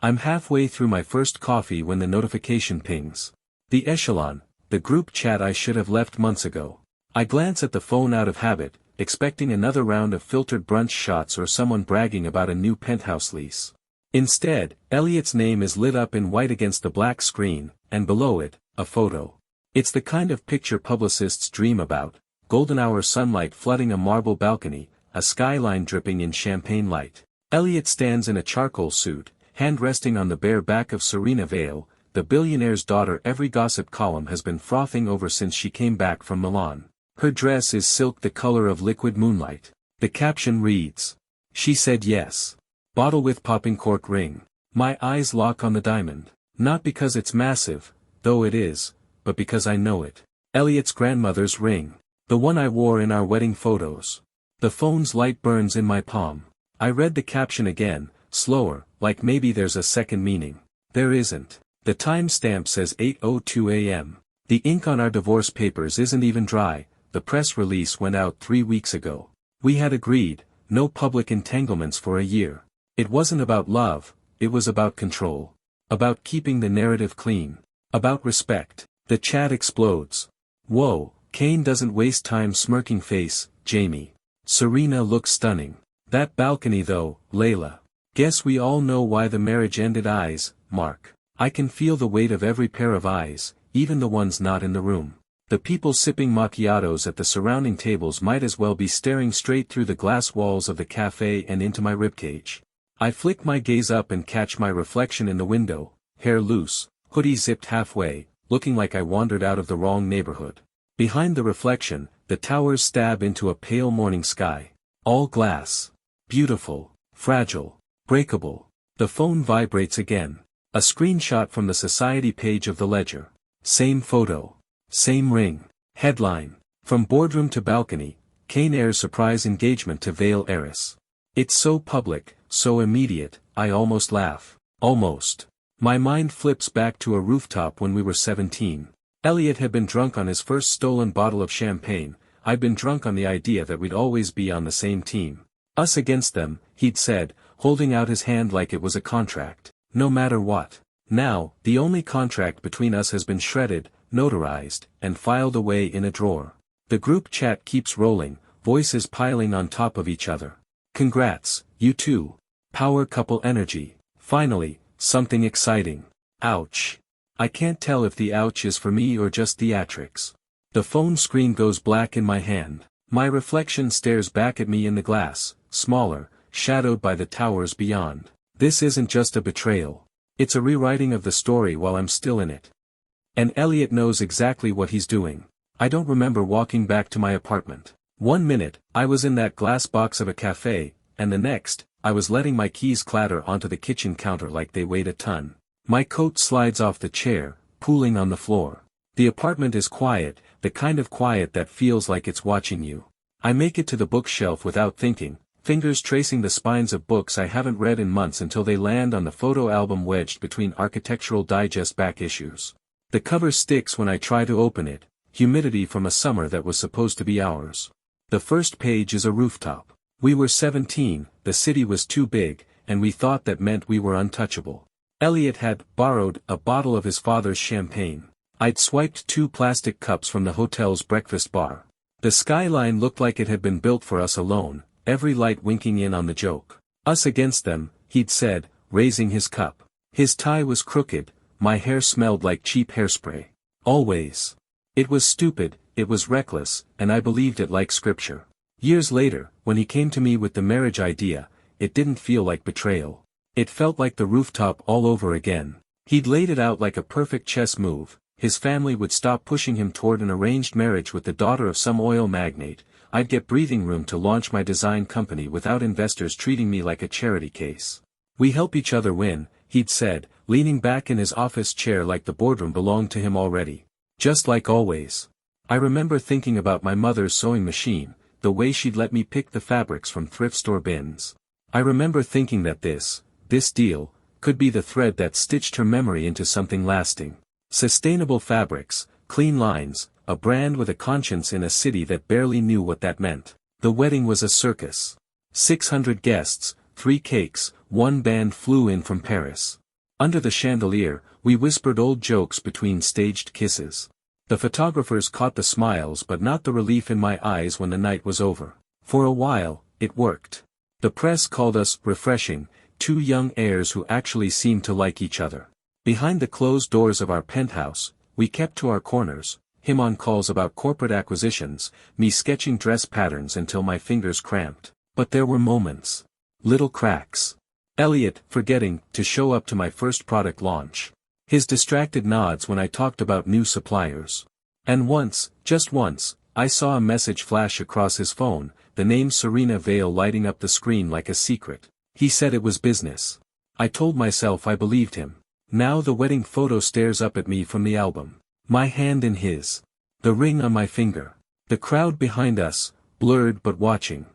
I'm halfway through my first coffee when the notification pings. The echelon, the group chat I should have left months ago. I glance at the phone out of habit, expecting another round of filtered brunch shots or someone bragging about a new penthouse lease. Instead, Elliot's name is lit up in white against the black screen, and below it, a photo. It's the kind of picture publicists dream about, golden hour sunlight flooding a marble balcony, a skyline dripping in champagne light. Elliot stands in a charcoal suit, hand resting on the bare back of Serena Vale, the billionaire's daughter every gossip column has been frothing over since she came back from Milan. Her dress is silk the color of liquid moonlight. The caption reads, "She said yes. Bottle with popping cork ring." My eyes lock on the diamond. Not because it's massive, though it is, but because I know it. Elliot's grandmother's ring. The one I wore in our wedding photos. The phone's light burns in my palm. I read the caption again, slower, like maybe there's a second meaning. There isn't. The timestamp says 8:02 a.m. The ink on our divorce papers isn't even dry, the press release went out 3 weeks ago. We had agreed, no public entanglements for a year. It wasn't about love, it was about control. About keeping the narrative clean. About respect. The chat explodes. Whoa, Kane doesn't waste time smirking face, Jamie. Serena looks stunning. That balcony though, Layla. Guess we all know why the marriage ended. Eyes, Mark. I can feel the weight of every pair of eyes, even the ones not in the room. The people sipping macchiatos at the surrounding tables might as well be staring straight through the glass walls of the cafe and into my ribcage. I flick my gaze up and catch my reflection in the window, hair loose, hoodie zipped halfway, looking like I wandered out of the wrong neighborhood. Behind the reflection, the towers stab into a pale morning sky. All glass. Beautiful, fragile, breakable. The phone vibrates again. A screenshot from the society page of the Ledger. Same photo. Same ring. Headline. From boardroom to balcony, Kane airs surprise engagement to Vale heiress. It's so public, so immediate, I almost laugh. Almost. My mind flips back to a rooftop when we were 17. Elliot had been drunk on his first stolen bottle of champagne. I'd been drunk on the idea that we'd always be on the same team. Us against them, he'd said, holding out his hand like it was a contract. No matter what. Now, the only contract between us has been shredded, notarized, and filed away in a drawer. The group chat keeps rolling, voices piling on top of each other. Congrats, you two. Power couple energy. Finally, something exciting. Ouch. I can't tell if the ouch is for me or just theatrics. The phone screen goes black in my hand. My reflection stares back at me in the glass, smaller, shadowed by the towers beyond. This isn't just a betrayal. It's a rewriting of the story while I'm still in it. And Elliot knows exactly what he's doing. I don't remember walking back to my apartment. 1 minute, I was in that glass box of a cafe, and the next, I was letting my keys clatter onto the kitchen counter like they weighed a ton. My coat slides off the chair, pooling on the floor. The apartment is quiet, the kind of quiet that feels like it's watching you. I make it to the bookshelf without thinking, fingers tracing the spines of books I haven't read in months until they land on the photo album wedged between Architectural Digest back issues. The cover sticks when I try to open it, humidity from a summer that was supposed to be ours. The first page is a rooftop. We were 17, the city was too big, and we thought that meant we were untouchable. Elliot had borrowed a bottle of his father's champagne. I'd swiped 2 plastic cups from the hotel's breakfast bar. The skyline looked like it had been built for us alone, every light winking in on the joke. Us against them, he'd said, raising his cup. His tie was crooked, my hair smelled like cheap hairspray. Always. It was stupid, it was reckless, and I believed it like scripture. Years later, when he came to me with the marriage idea, it didn't feel like betrayal. It felt like the rooftop all over again. He'd laid it out like a perfect chess move. His family would stop pushing him toward an arranged marriage with the daughter of some oil magnate. I'd get breathing room to launch my design company without investors treating me like a charity case. We help each other win, he'd said, leaning back in his office chair like the boardroom belonged to him already. Just like always. I remember thinking about my mother's sewing machine, the way she'd let me pick the fabrics from thrift store bins. I remember thinking that this deal, could be the thread that stitched her memory into something lasting. Sustainable fabrics, clean lines, a brand with a conscience in a city that barely knew what that meant. The wedding was a circus. 600 guests, 3 cakes, 1 band flew in from Paris. Under the chandelier, we whispered old jokes between staged kisses. The photographers caught the smiles but not the relief in my eyes when the night was over. For a while, it worked. The press called us refreshing, two young heirs who actually seemed to like each other. Behind the closed doors of our penthouse, we kept to our corners, him on calls about corporate acquisitions, me sketching dress patterns until my fingers cramped. But there were moments. Little cracks. Elliot forgetting to show up to my first product launch. His distracted nods when I talked about new suppliers. And once, just once, I saw a message flash across his phone, the name Serena Vale lighting up the screen like a secret. He said it was business. I told myself I believed him. Now the wedding photo stares up at me from the album. My hand in his. The ring on my finger. The crowd behind us, blurred but watching.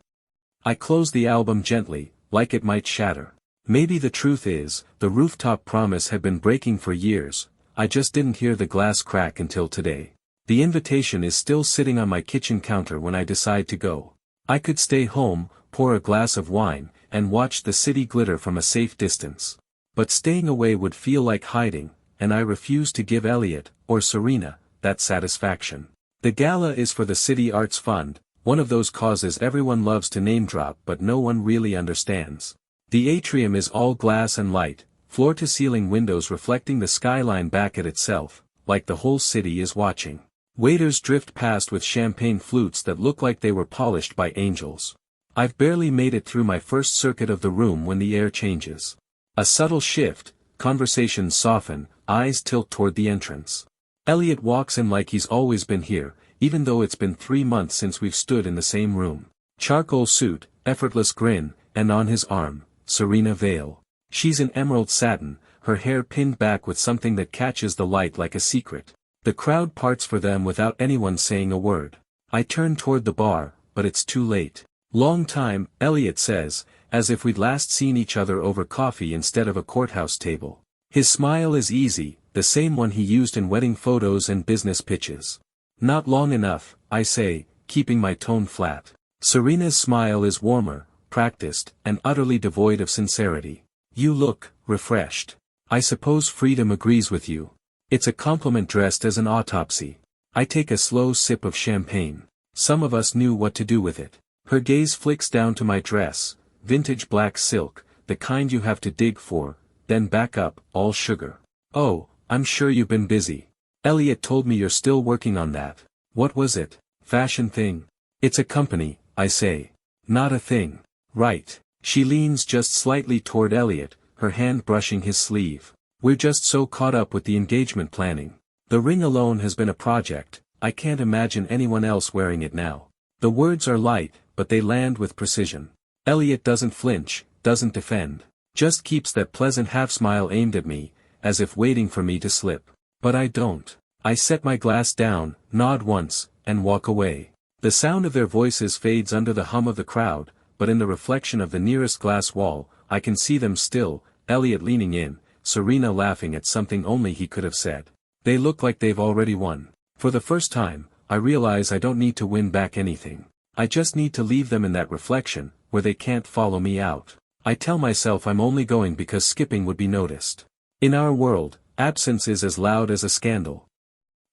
I closed the album gently, like it might shatter. Maybe the truth is, the rooftop promise had been breaking for years, I just didn't hear the glass crack until today. The invitation is still sitting on my kitchen counter when I decide to go. I could stay home, pour a glass of wine, and watch the city glitter from a safe distance. But staying away would feel like hiding, and I refuse to give Elliot, or Serena, that satisfaction. The gala is for the City Arts Fund, one of those causes everyone loves to name drop but no one really understands. The atrium is all glass and light, floor-to-ceiling windows reflecting the skyline back at itself, like the whole city is watching. Waiters drift past with champagne flutes that look like they were polished by angels. I've barely made it through my first circuit of the room when the air changes. A subtle shift, conversations soften, eyes tilt toward the entrance. Elliot walks in like he's always been here, even though it's been 3 months since we've stood in the same room. Charcoal suit, effortless grin, and on his arm, Serena Vale. She's in emerald satin, her hair pinned back with something that catches the light like a secret. The crowd parts for them without anyone saying a word. I turn toward the bar, but it's too late. Long time, Elliot says, as if we'd last seen each other over coffee instead of a courthouse table. His smile is easy, the same one he used in wedding photos and business pitches. Not long enough, I say, keeping my tone flat. Serena's smile is warmer, practiced, and utterly devoid of sincerity. You look refreshed. I suppose freedom agrees with you. It's a compliment dressed as an autopsy. I take a slow sip of champagne. Some of us knew what to do with it. Her gaze flicks down to my dress, vintage black silk, the kind you have to dig for, then back up, all sugar. Oh, I'm sure you've been busy. Elliot told me you're still working on that. What was it? Fashion thing? It's a company, I say. Not a thing. Right. She leans just slightly toward Elliot, her hand brushing his sleeve. We're just so caught up with the engagement planning. The ring alone has been a project, I can't imagine anyone else wearing it now. The words are light, but they land with precision. Elliot doesn't flinch, doesn't defend. Just keeps that pleasant half-smile aimed at me, as if waiting for me to slip. But I don't. I set my glass down, nod once, and walk away. The sound of their voices fades under the hum of the crowd, but in the reflection of the nearest glass wall, I can see them still, Elliot leaning in, Serena laughing at something only he could have said. They look like they've already won. For the first time, I realize I don't need to win back anything. I just need to leave them in that reflection, where they can't follow me out. I tell myself I'm only going because skipping would be noticed. In our world, absence is as loud as a scandal.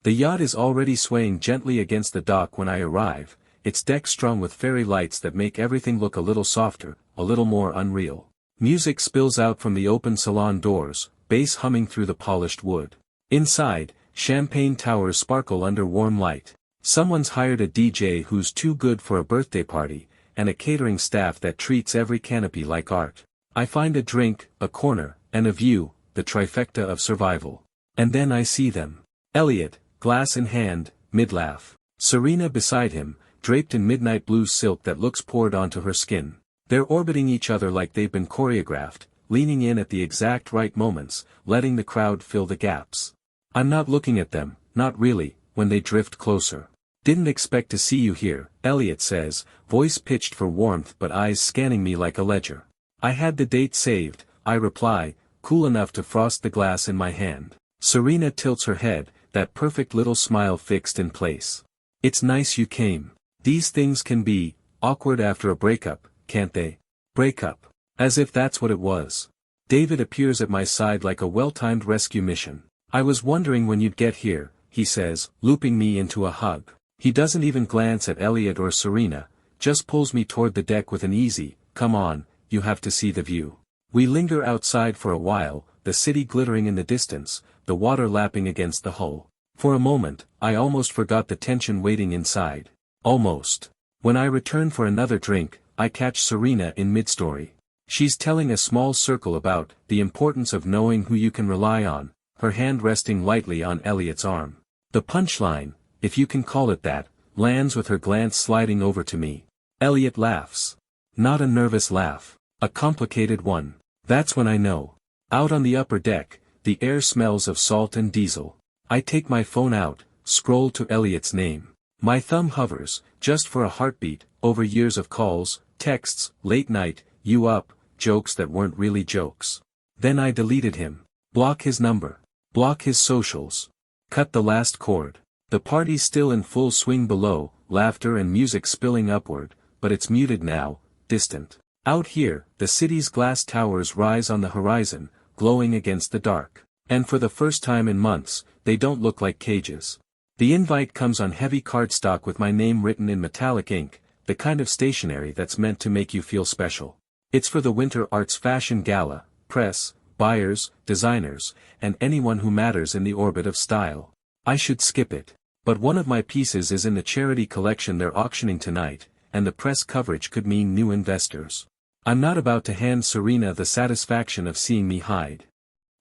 The yacht is already swaying gently against the dock when I arrive, its deck strung with fairy lights that make everything look a little softer, a little more unreal. Music spills out from the open salon doors, bass humming through the polished wood. Inside, champagne towers sparkle under warm light. Someone's hired a DJ who's too good for a birthday party, and a catering staff that treats every canopy like art. I find a drink, a corner, and a view, the trifecta of survival. And then I see them. Elliot, glass in hand, mid-laugh. Serena beside him, draped in midnight blue silk that looks poured onto her skin. They're orbiting each other like they've been choreographed, leaning in at the exact right moments, letting the crowd fill the gaps. I'm not looking at them, not really, when they drift closer. Didn't expect to see you here, Elliot says, voice pitched for warmth but eyes scanning me like a ledger. I had the date saved, I reply, cool enough to frost the glass in my hand. Serena tilts her head, that perfect little smile fixed in place. It's nice you came. These things can be awkward after a breakup, can't they? Breakup. As if that's what it was. David appears at my side like a well-timed rescue mission. I was wondering when you'd get here, he says, looping me into a hug. He doesn't even glance at Elliot or Serena, just pulls me toward the deck with an easy, come on, you have to see the view. We linger outside for a while, the city glittering in the distance, the water lapping against the hull. For a moment, I almost forgot the tension waiting inside. Almost. When I return for another drink, I catch Serena in mid-story. She's telling a small circle about the importance of knowing who you can rely on, her hand resting lightly on Elliot's arm. The punchline, if you can call it that, lands with her glance sliding over to me. Elliot laughs. Not a nervous laugh, a complicated one. That's when I know. Out on the upper deck, the air smells of salt and diesel. I take my phone out, scroll to Elliot's name. My thumb hovers, just for a heartbeat, over years of calls, texts, late night, you up, jokes that weren't really jokes. Then I deleted him. Block his number. Block his socials. Cut the last cord. The party's still in full swing below, laughter and music spilling upward, but it's muted now, distant. Out here, the city's glass towers rise on the horizon, glowing against the dark. And for the first time in months, they don't look like cages. The invite comes on heavy cardstock with my name written in metallic ink, the kind of stationery that's meant to make you feel special. It's for the Winter Arts Fashion Gala, press, buyers, designers, and anyone who matters in the orbit of style. I should skip it. But one of my pieces is in the charity collection they're auctioning tonight, and the press coverage could mean new investors. I'm not about to hand Serena the satisfaction of seeing me hide.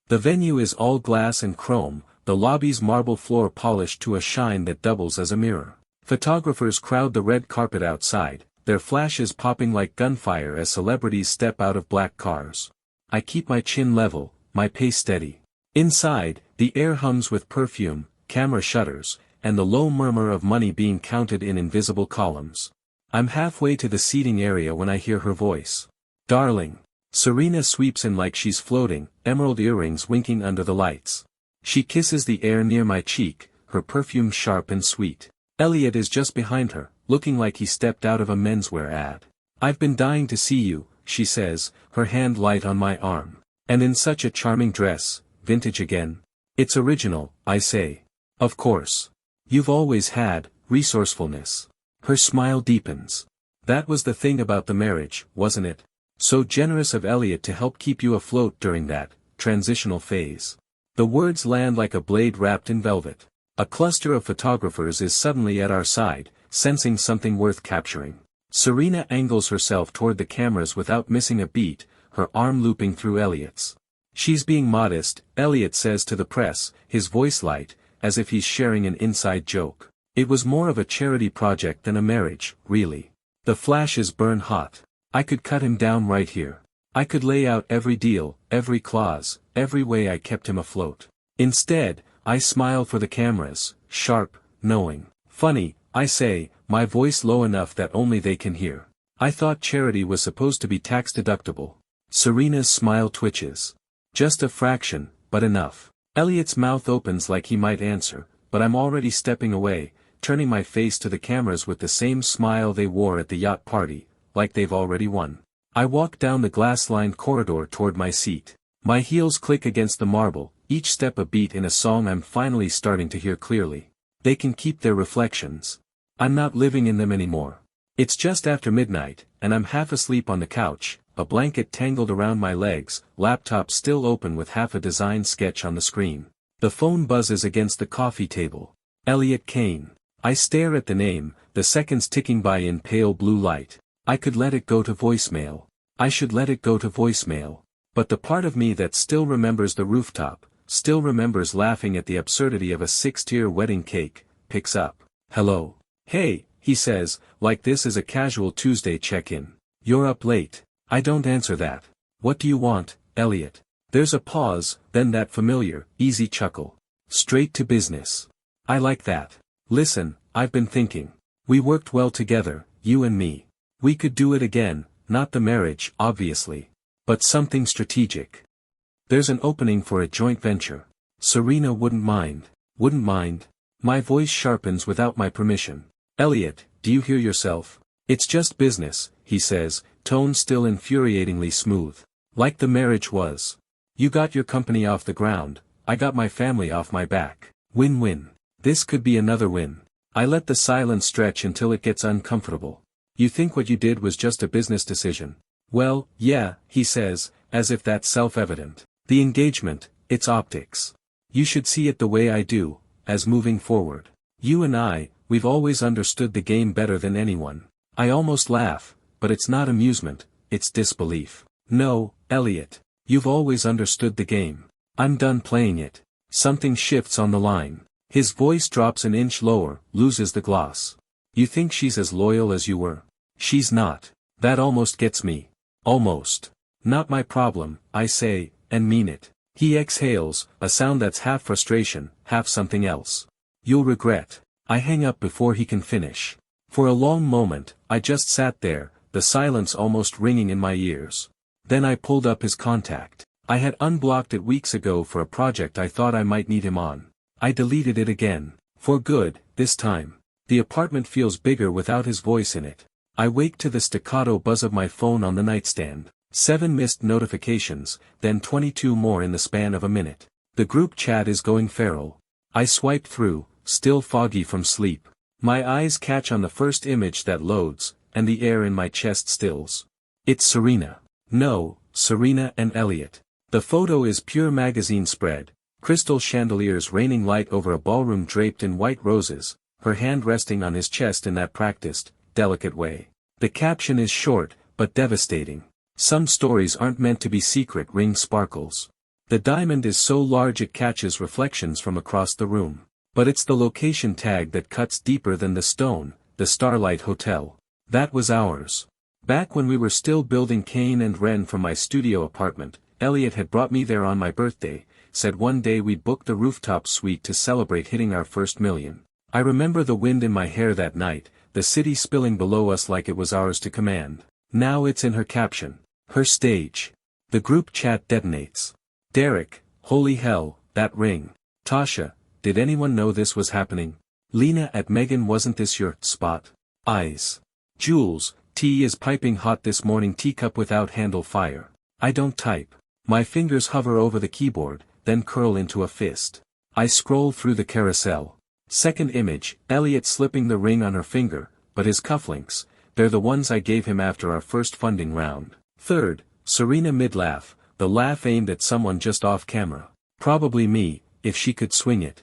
The venue is all glass and chrome, the lobby's marble floor polished to a shine that doubles as a mirror. Photographers crowd the red carpet outside, their flashes popping like gunfire as celebrities step out of black cars. I keep my chin level, my pace steady. Inside, the air hums with perfume, camera shutters, and the low murmur of money being counted in invisible columns. I'm halfway to the seating area when I hear her voice. Darling. Serena sweeps in like she's floating, emerald earrings winking under the lights. She kisses the air near my cheek, her perfume sharp and sweet. Elliot is just behind her, looking like he stepped out of a menswear ad. I've been dying to see you, she says, her hand light on my arm. And in such a charming dress, vintage again. It's original, I say. Of course. You've always had resourcefulness. Her smile deepens. That was the thing about the marriage, wasn't it? So generous of Elliot to help keep you afloat during that transitional phase. The words land like a blade wrapped in velvet. A cluster of photographers is suddenly at our side, sensing something worth capturing. Serena angles herself toward the cameras without missing a beat, her arm looping through Elliot's. She's being modest, Elliot says to the press, his voice light, as if he's sharing an inside joke. It was more of a charity project than a marriage, really. The flashes burn hot. I could cut him down right here. I could lay out every deal, every clause, every way I kept him afloat. Instead, I smile for the cameras, sharp, knowing. Funny, I say, my voice low enough that only they can hear. I thought charity was supposed to be tax deductible. Serena's smile twitches. Just a fraction, but enough. Elliot's mouth opens like he might answer, but I'm already stepping away, turning my face to the cameras with the same smile they wore at the yacht party, like they've already won. I walk down the glass-lined corridor toward my seat. My heels click against the marble, each step a beat in a song I'm finally starting to hear clearly. They can keep their reflections. I'm not living in them anymore. It's just after midnight, and I'm half asleep on the couch, a blanket tangled around my legs, laptop still open with half a design sketch on the screen. The phone buzzes against the coffee table. Elliot Kane. I stare at the name, the seconds ticking by in pale blue light. I could let it go to voicemail. I should let it go to voicemail. But the part of me that still remembers the rooftop, still remembers laughing at the absurdity of a 6-tier wedding cake, picks up. Hello. Hey, he says, like this is a casual Tuesday check-in. You're up late. I don't answer that. What do you want, Elliot? There's a pause, then that familiar, easy chuckle. Straight to business. I like that. Listen, I've been thinking. We worked well together, you and me. We could do it again, not the marriage, obviously. But something strategic. There's an opening for a joint venture. Serena wouldn't mind. Wouldn't mind. My voice sharpens without my permission. Elliot, do you hear yourself? It's just business, he says, tone still infuriatingly smooth. Like the marriage was. You got your company off the ground, I got my family off my back. Win-win. This could be another win. I let the silence stretch until it gets uncomfortable. You think what you did was just a business decision? Well, yeah, he says, as if that's self-evident. The engagement, it's optics. You should see it the way I do, as moving forward. You and I, we've always understood the game better than anyone. I almost laugh, but it's not amusement, it's disbelief. No, Elliot. You've always understood the game. I'm done playing it. Something shifts on the line. His voice drops an inch lower, loses the gloss. You think she's as loyal as you were? She's not. That almost gets me. Almost. Not my problem, I say, and mean it. He exhales, a sound that's half frustration, half something else. You'll regret. I hang up before he can finish. For a long moment, I just sat there, the silence almost ringing in my ears. Then I pulled up his contact. I had unblocked it weeks ago for a project I thought I might need him on. I deleted it again. For good, this time. The apartment feels bigger without his voice in it. I wake to the staccato buzz of my phone on the nightstand. 7 missed notifications, then 22 more in the span of a minute. The group chat is going feral. I swipe through, still foggy from sleep. My eyes catch on the first image that loads, and the air in my chest stills. It's Serena. No, Serena and Elliot. The photo is pure magazine spread, crystal chandeliers raining light over a ballroom draped in white roses, her hand resting on his chest in that practiced, delicate way. The caption is short, but devastating. Some stories aren't meant to be secret. Ring sparkles. The diamond is so large it catches reflections from across the room. But it's the location tag that cuts deeper than the stone, the Starlight Hotel. That was ours. Back when we were still building Kane and Wren from my studio apartment, Elliot had brought me there on my birthday, said one day we'd book the rooftop suite to celebrate hitting our first million. I remember the wind in my hair that night, the city spilling below us like it was ours to command. Now it's in her caption. Her stage. The group chat detonates. Derek, holy hell, that ring. Tasha, did anyone know this was happening? Lena at Megan, wasn't this your spot? Eyes. Jules, tea is piping hot this morning. Teacup without handle. Fire. I don't type. My fingers hover over the keyboard, then curl into a fist. I scroll through the carousel. Second image, Elliot slipping the ring on her finger, but his cufflinks, they're the ones I gave him after our first funding round. Third, Serena mid-laugh, the laugh aimed at someone just off camera. Probably me, if she could swing it.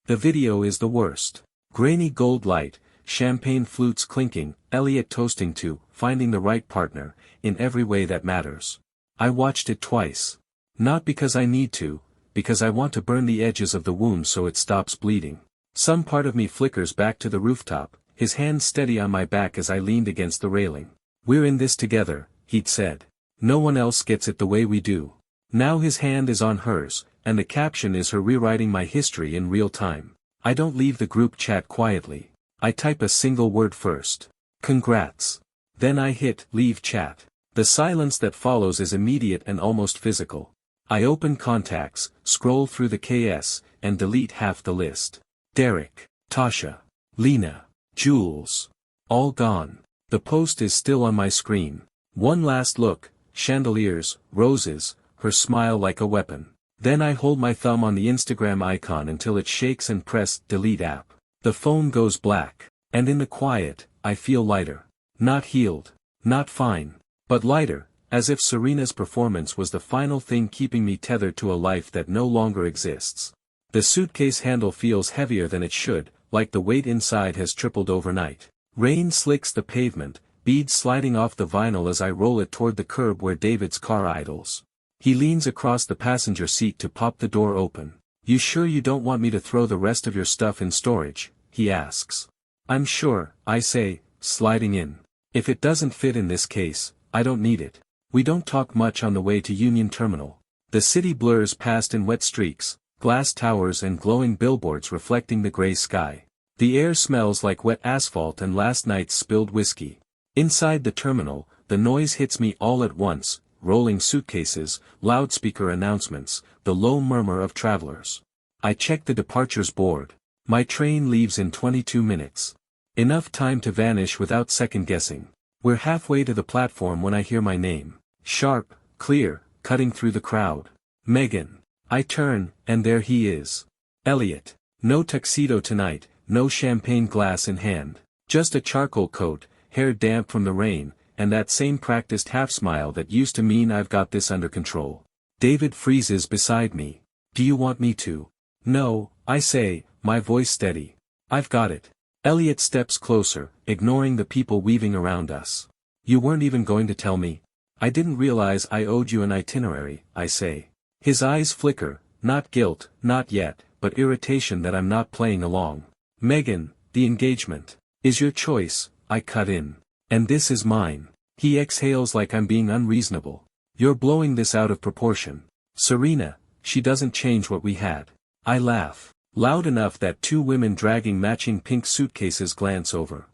The video is the worst. Grainy gold light, champagne flutes clinking, Elliot toasting to, finding the right partner, in every way that matters. I watched it twice. Not because I need to, because I want to burn the edges of the wound so it stops bleeding. Some part of me flickers back to the rooftop, his hand steady on my back as I leaned against the railing. We're in this together, he'd said. No one else gets it the way we do. Now his hand is on hers, and the caption is her rewriting my history in real time. I don't leave the group chat quietly. I type a single word first. Congrats. Then I hit leave chat. The silence that follows is immediate and almost physical. I open contacts, scroll through the KS, and delete half the list. Derek, Tasha, Lena, Jules. All gone. The post is still on my screen. One last look, chandeliers, roses, her smile like a weapon. Then I hold my thumb on the Instagram icon until it shakes and press delete app. The phone goes black. And in the quiet, I feel lighter. Not healed. Not fine. But lighter, as if Serena's performance was the final thing keeping me tethered to a life that no longer exists. The suitcase handle feels heavier than it should, like the weight inside has tripled overnight. Rain slicks the pavement, beads sliding off the vinyl as I roll it toward the curb where David's car idles. He leans across the passenger seat to pop the door open. You sure you don't want me to throw the rest of your stuff in storage? He asks. I'm sure, I say, sliding in. If it doesn't fit in this case, I don't need it. We don't talk much on the way to Union Terminal. The city blurs past in wet streaks, glass towers and glowing billboards reflecting the gray sky. The air smells like wet asphalt and last night's spilled whiskey. Inside the terminal, the noise hits me all at once, rolling suitcases, loudspeaker announcements, the low murmur of travelers. I check the departures board. My train leaves in 22 minutes. Enough time to vanish without second guessing. We're halfway to the platform when I hear my name. Sharp, clear, cutting through the crowd. Megan. I turn, and there he is. Elliot. No tuxedo tonight, no champagne glass in hand. Just a charcoal coat, hair damp from the rain, and that same practiced half-smile that used to mean I've got this under control. David freezes beside me. Do you want me to? No, I say, my voice steady. I've got it. Elliot steps closer, ignoring the people weaving around us. You weren't even going to tell me? I didn't realize I owed you an itinerary, I say. His eyes flicker, not guilt, not yet, but irritation that I'm not playing along. Megan, the engagement is your choice, I cut in. And this is mine. He exhales like I'm being unreasonable. You're blowing this out of proportion. Serena, she doesn't change what we had. I laugh. Loud enough that two women dragging matching pink suitcases glance over.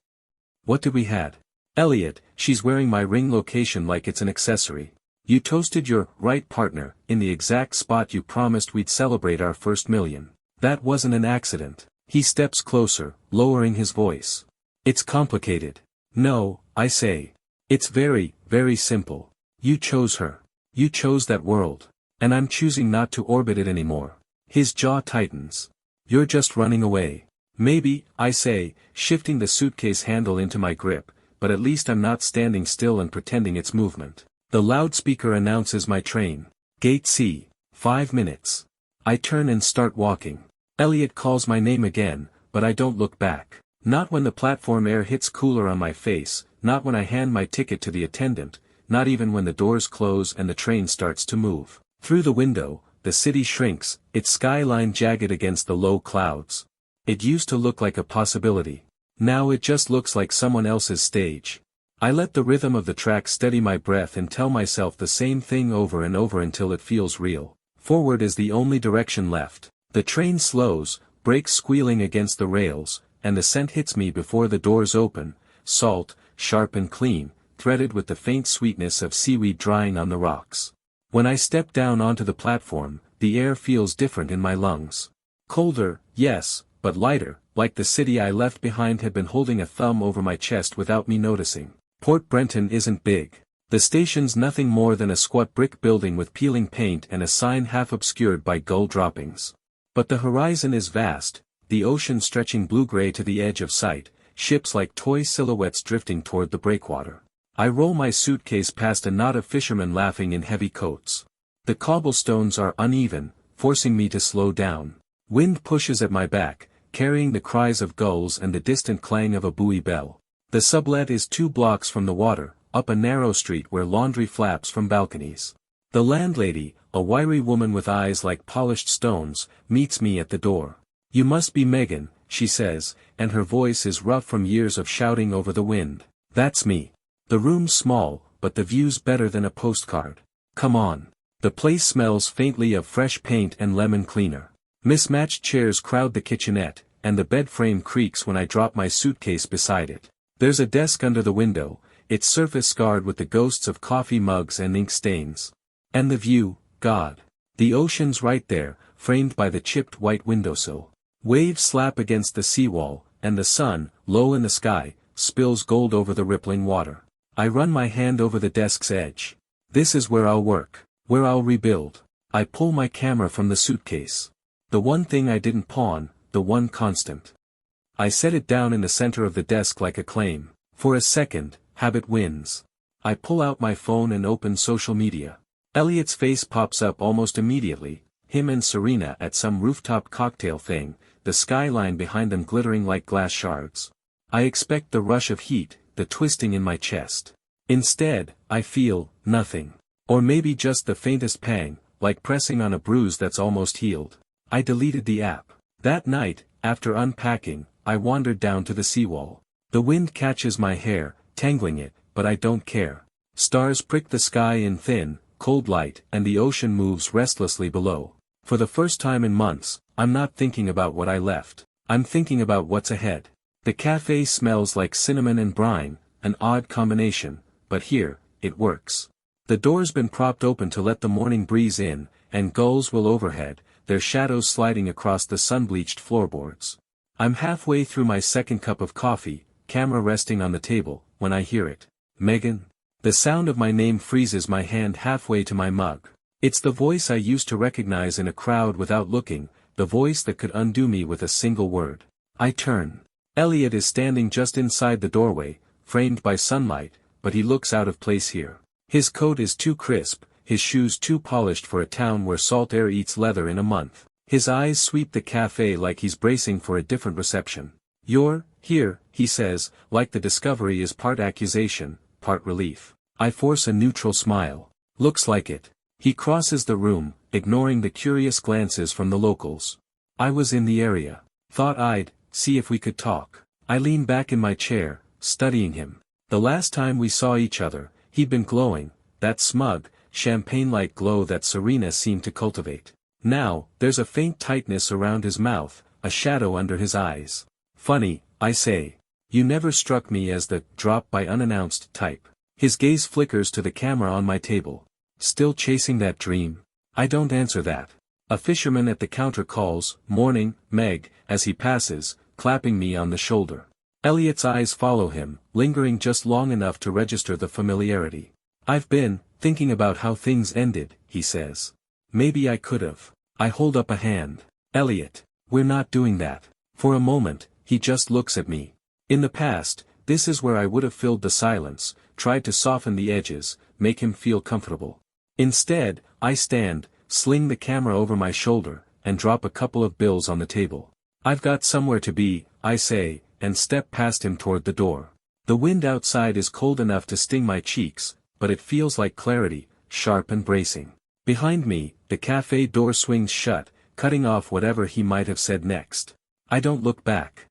What did we had? Elliot, she's wearing my ring location like it's an accessory. You toasted your right partner in the exact spot you promised we'd celebrate our first million. That wasn't an accident. He steps closer, lowering his voice. It's complicated. No, I say. It's very, very simple. You chose her. You chose that world. And I'm choosing not to orbit it anymore. His jaw tightens. You're just running away. Maybe, I say, shifting the suitcase handle into my grip, but at least I'm not standing still and pretending it's movement. The loudspeaker announces my train. Gate C. 5 minutes. I turn and start walking. Elliot calls my name again, but I don't look back. Not when the platform air hits cooler on my face, not when I hand my ticket to the attendant, not even when the doors close and the train starts to move. Through the window, the city shrinks, its skyline jagged against the low clouds. It used to look like a possibility. Now it just looks like someone else's stage. I let the rhythm of the track steady my breath and tell myself the same thing over and over until it feels real. Forward is the only direction left. The train slows, brakes squealing against the rails, and the scent hits me before the doors open, salt, sharp and clean, threaded with the faint sweetness of seaweed drying on the rocks. When I step down onto the platform, the air feels different in my lungs. Colder, yes, but lighter, like the city I left behind had been holding a thumb over my chest without me noticing. Port Brenton isn't big. The station's nothing more than a squat brick building with peeling paint and a sign half obscured by gull droppings. But the horizon is vast, the ocean stretching blue-gray to the edge of sight, ships like toy silhouettes drifting toward the breakwater. I roll my suitcase past a knot of fishermen laughing in heavy coats. The cobblestones are uneven, forcing me to slow down. Wind pushes at my back, carrying the cries of gulls and the distant clang of a buoy bell. The sublet is 2 blocks from the water, up a narrow street where laundry flaps from balconies. The landlady, a wiry woman with eyes like polished stones, meets me at the door. You must be Megan, she says, and her voice is rough from years of shouting over the wind. That's me. The room's small, but the view's better than a postcard. Come on. The place smells faintly of fresh paint and lemon cleaner. Mismatched chairs crowd the kitchenette, and the bed frame creaks when I drop my suitcase beside it. There's a desk under the window, its surface scarred with the ghosts of coffee mugs and ink stains. And the view, God. The ocean's right there, framed by the chipped white windowsill. Waves slap against the seawall, and the sun, low in the sky, spills gold over the rippling water. I run my hand over the desk's edge. This is where I'll work, where I'll rebuild. I pull my camera from the suitcase. The one thing I didn't pawn, the one constant. I set it down in the center of the desk like a claim. For a second, habit wins. I pull out my phone and open social media. Elliot's face pops up almost immediately, him and Serena at some rooftop cocktail thing, the skyline behind them glittering like glass shards. I expect the rush of heat, the twisting in my chest. Instead, I feel nothing. Or maybe just the faintest pang, like pressing on a bruise that's almost healed. I deleted the app. That night, after unpacking, I wandered down to the seawall. The wind catches my hair, tangling it, but I don't care. Stars prick the sky in thin, cold light, and the ocean moves restlessly below. For the first time in months, I'm not thinking about what I left. I'm thinking about what's ahead. The cafe smells like cinnamon and brine, an odd combination, but here, it works. The door's been propped open to let the morning breeze in, and gulls will overhead, their shadows sliding across the sun-bleached floorboards. I'm halfway through my second cup of coffee, camera resting on the table, when I hear it. Megan? The sound of my name freezes my hand halfway to my mug. It's the voice I used to recognize in a crowd without looking, the voice that could undo me with a single word. I turn. Elliot is standing just inside the doorway, framed by sunlight, but he looks out of place here. His coat is too crisp, his shoes too polished for a town where salt air eats leather in a month. His eyes sweep the cafe like he's bracing for a different reception. "You're here," he says, like the discovery is part accusation, part relief. I force a neutral smile. "Looks like it." He crosses the room, ignoring the curious glances from the locals. "I was in the area. Thought I'd see if we could talk." I lean back in my chair, studying him. The last time we saw each other, he'd been glowing, that smug, champagne-like glow that Serena seemed to cultivate. Now, there's a faint tightness around his mouth, a shadow under his eyes. "Funny," I say. "You never struck me as the drop by unannounced type." His gaze flickers to the camera on my table. "Still chasing that dream?" I don't answer that. A fisherman at the counter calls, "Morning, Meg," as he passes, clapping me on the shoulder. Elliot's eyes follow him, lingering just long enough to register the familiarity. "I've been thinking about how things ended," he says. "Maybe I could've." I hold up a hand. "Elliot, we're not doing that." For a moment, he just looks at me. In the past, this is where I would have filled the silence, tried to soften the edges, make him feel comfortable. Instead, I stand, sling the camera over my shoulder, and drop a couple of bills on the table. "I've got somewhere to be," I say, and step past him toward the door. The wind outside is cold enough to sting my cheeks, but it feels like clarity, sharp and bracing. Behind me, the cafe door swings shut, cutting off whatever he might have said next. I don't look back.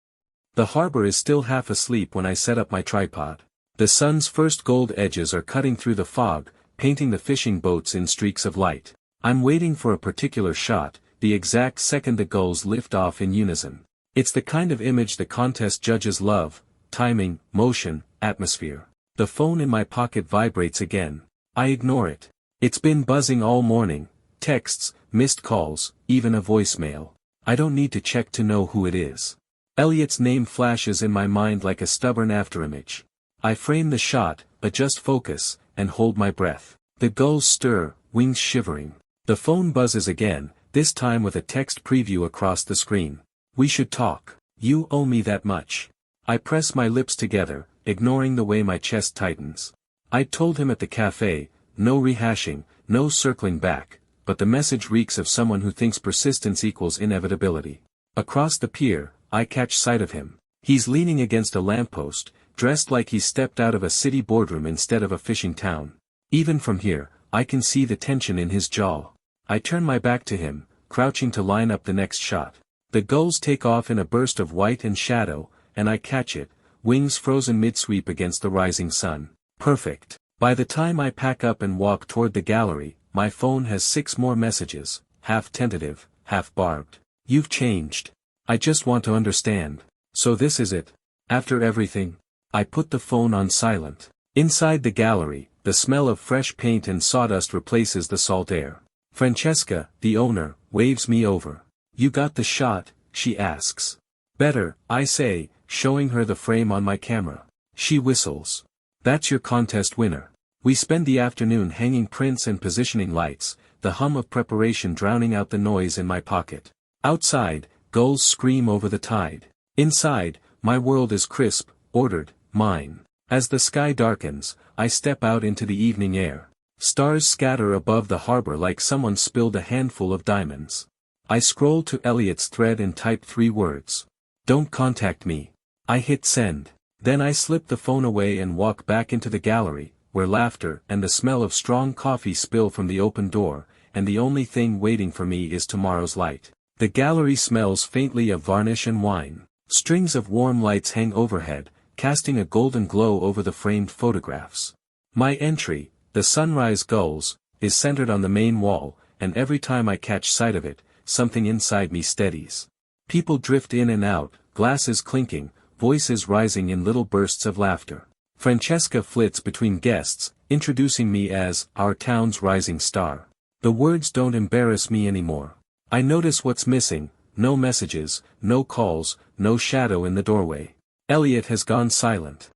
The harbor is still half asleep when I set up my tripod. The sun's first gold edges are cutting through the fog, painting the fishing boats in streaks of light. I'm waiting for a particular shot, the exact second the gulls lift off in unison. It's the kind of image the contest judges love: timing, motion, atmosphere. The phone in my pocket vibrates again. I ignore it. It's been buzzing all morning, texts, missed calls, even a voicemail. I don't need to check to know who it is. Elliot's name flashes in my mind like a stubborn afterimage. I frame the shot, adjust focus, and hold my breath. The gulls stir, wings shivering. The phone buzzes again, this time with a text preview across the screen. "We should talk. You owe me that much." I press my lips together, ignoring the way my chest tightens. I'd told him at the cafe, no rehashing, no circling back, but the message reeks of someone who thinks persistence equals inevitability. Across the pier, I catch sight of him. He's leaning against a lamppost, dressed like he stepped out of a city boardroom instead of a fishing town. Even from here, I can see the tension in his jaw. I turn my back to him, crouching to line up the next shot. The gulls take off in a burst of white and shadow, and I catch it, wings frozen mid-sweep against the rising sun. Perfect. By the time I pack up and walk toward the gallery, my phone has 6 more messages, half tentative, half barbed. "You've changed. I just want to understand. So this is it? After everything?" I put the phone on silent. Inside the gallery, the smell of fresh paint and sawdust replaces the salt air. Francesca, the owner, waves me over. "You got the shot?" she asks. "Better," I say, showing her the frame on my camera. She whistles. "That's your contest winner." We spend the afternoon hanging prints and positioning lights, the hum of preparation drowning out the noise in my pocket. Outside, gulls scream over the tide. Inside, my world is crisp, ordered, mine. As the sky darkens, I step out into the evening air. Stars scatter above the harbor like someone spilled a handful of diamonds. I scroll to Elliot's thread and type 3 words. "Don't contact me." I hit send. Then I slip the phone away and walk back into the gallery, where laughter and the smell of strong coffee spill from the open door, and the only thing waiting for me is tomorrow's light. The gallery smells faintly of varnish and wine. Strings of warm lights hang overhead, casting a golden glow over the framed photographs. My entry, "The Sunrise Gulls," is centered on the main wall, and every time I catch sight of it, something inside me steadies. People drift in and out, glasses clinking, voices rising in little bursts of laughter. Francesca flits between guests, introducing me as our town's rising star. The words don't embarrass me anymore. I notice what's missing: no messages, no calls, no shadow in the doorway. Elliot has gone silent.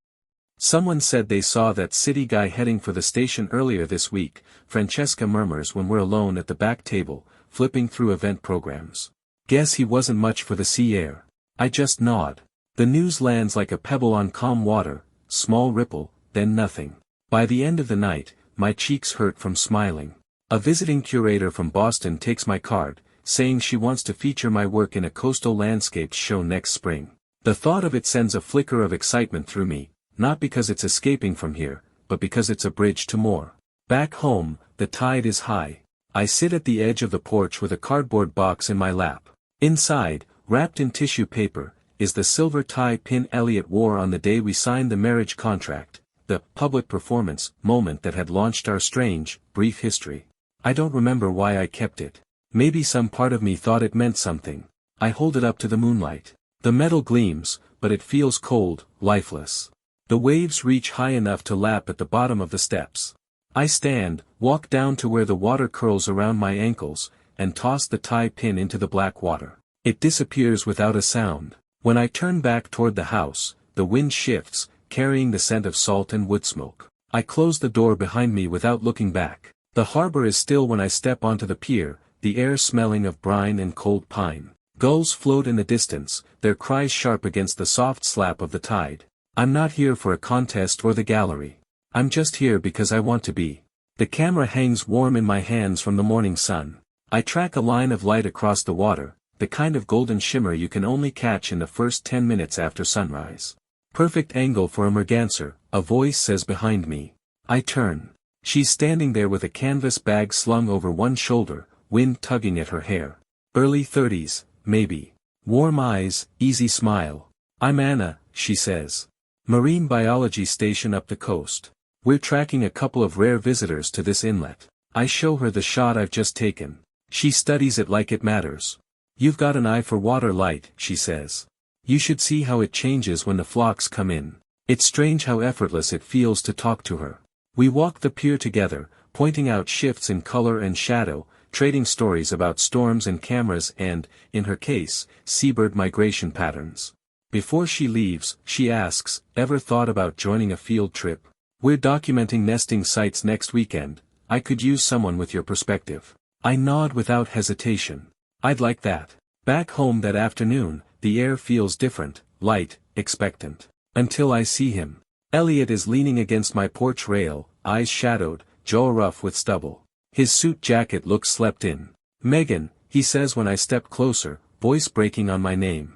Someone said they saw that city guy heading for the station earlier this week, Francesca murmurs when we're alone at the back table, flipping through event programs. Guess he wasn't much for the sea air. I just nod. The news lands like a pebble on calm water, small ripple, then nothing. By the end of the night, my cheeks hurt from smiling. A visiting curator from Boston takes my card, saying she wants to feature my work in a coastal landscapes show next spring. The thought of it sends a flicker of excitement through me, not because it's escaping from here, but because it's a bridge to more. Back home, the tide is high. I sit at the edge of the porch with a cardboard box in my lap. Inside, wrapped in tissue paper, is the silver tie pin Elliot wore on the day we signed the marriage contract, the public performance moment that had launched our strange, brief history. I don't remember why I kept it. Maybe some part of me thought it meant something. I hold it up to the moonlight. The metal gleams, but it feels cold, lifeless. The waves reach high enough to lap at the bottom of the steps. I stand, walk down to where the water curls around my ankles, and toss the tie pin into the black water. It disappears without a sound. When I turn back toward the house, the wind shifts, carrying the scent of salt and wood smoke. I close the door behind me without looking back. The harbor is still when I step onto the pier, the air smelling of brine and cold pine. Gulls float in the distance, their cries sharp against the soft slap of the tide. I'm not here for a contest or the gallery. I'm just here because I want to be. The camera hangs warm in my hands from the morning sun. I track a line of light across the water, the kind of golden shimmer you can only catch in the first 10 minutes after sunrise. Perfect angle for a merganser, a voice says behind me. I turn. She's standing there with a canvas bag slung over one shoulder, wind tugging at her hair. Early 30s, maybe. Warm eyes, easy smile. I'm Anna, she says. Marine biology station up the coast. We're tracking a couple of rare visitors to this inlet. I show her the shot I've just taken. She studies it like it matters. You've got an eye for water light, she says. You should see how it changes when the flocks come in. It's strange how effortless it feels to talk to her. We walk the pier together, pointing out shifts in color and shadow, trading stories about storms and cameras and, in her case, seabird migration patterns. Before she leaves, she asks, ever thought about joining a field trip? We're documenting nesting sites next weekend. I could use someone with your perspective. I nod without hesitation. I'd like that. Back home that afternoon, the air feels different, light, expectant. Until I see him. Elliot is leaning against my porch rail, eyes shadowed, jaw rough with stubble. His suit jacket looks slept in. Megan, he says when I step closer, voice breaking on my name.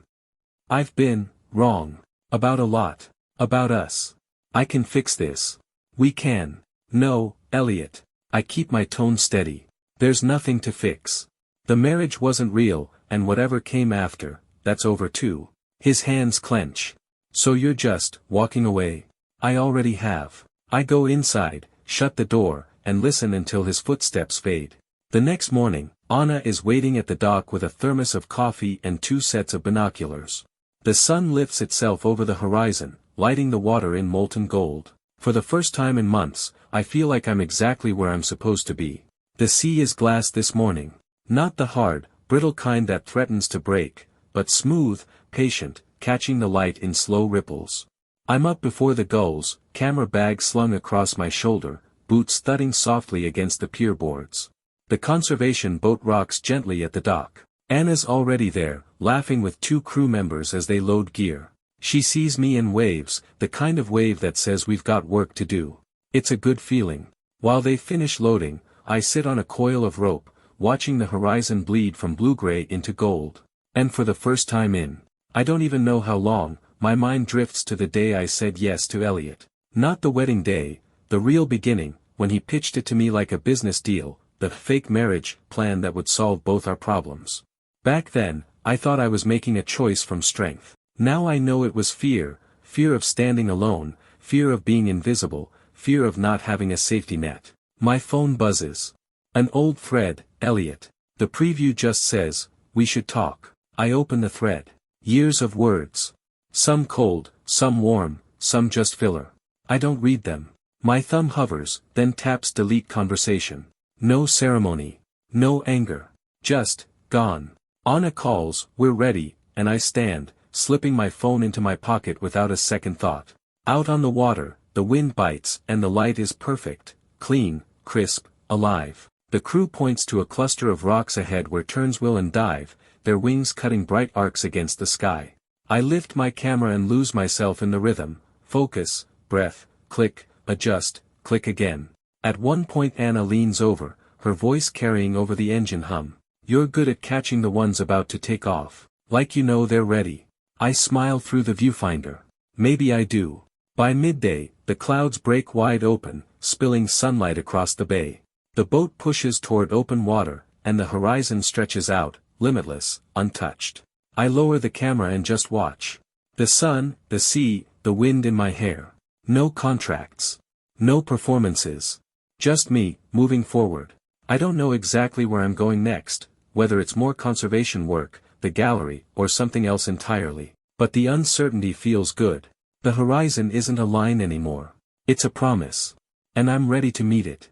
I've been wrong. About a lot. About us. I can fix this. We can. No, Elliot. I keep my tone steady. There's nothing to fix. The marriage wasn't real, and whatever came after, that's over too. His hands clench. So you're just walking away? I already have. I go inside, shut the door, and listen until his footsteps fade. The next morning, Anna is waiting at the dock with a thermos of coffee and 2 sets of binoculars. The sun lifts itself over the horizon, lighting the water in molten gold. For the first time in months, I feel like I'm exactly where I'm supposed to be. The sea is glass this morning. Not the hard, brittle kind that threatens to break, but smooth, patient, catching the light in slow ripples. I'm up before the gulls, camera bag slung across my shoulder, boots thudding softly against the pier boards. The conservation boat rocks gently at the dock. Anna's already there, laughing with 2 crew members as they load gear. She sees me and waves, the kind of wave that says we've got work to do. It's a good feeling. While they finish loading, I sit on a coil of rope, watching the horizon bleed from blue-gray into gold. And for the first time in, I don't even know how long, my mind drifts to the day I said yes to Elliot. Not the wedding day, the real beginning, when he pitched it to me like a business deal, the fake marriage plan that would solve both our problems. Back then, I thought I was making a choice from strength. Now I know it was fear, fear of standing alone, fear of being invisible, fear of not having a safety net. My phone buzzes. An old thread, Elliot. The preview just says, we should talk. I open the thread. Years of words. Some cold, some warm, some just filler. I don't read them. My thumb hovers, then taps delete conversation. No ceremony. No anger. Just, gone. Anna calls, we're ready, and I stand, slipping my phone into my pocket without a second thought. Out on the water, the wind bites and the light is perfect, clean, crisp, alive. The crew points to a cluster of rocks ahead where terns will and dive, their wings cutting bright arcs against the sky. I lift my camera and lose myself in the rhythm, focus, breath, click, adjust, click again. At one point Anna leans over, her voice carrying over the engine hum. "You're good at catching the ones about to take off. Like you know they're ready." I smile through the viewfinder. Maybe I do. By midday, the clouds break wide open, spilling sunlight across the bay. The boat pushes toward open water, and the horizon stretches out, limitless, untouched. I lower the camera and just watch. The sun, the sea, the wind in my hair. No contracts. No performances. Just me, moving forward. I don't know exactly where I'm going next, whether it's more conservation work, the gallery, or something else entirely. But the uncertainty feels good. The horizon isn't a line anymore. It's a promise. And I'm ready to meet it.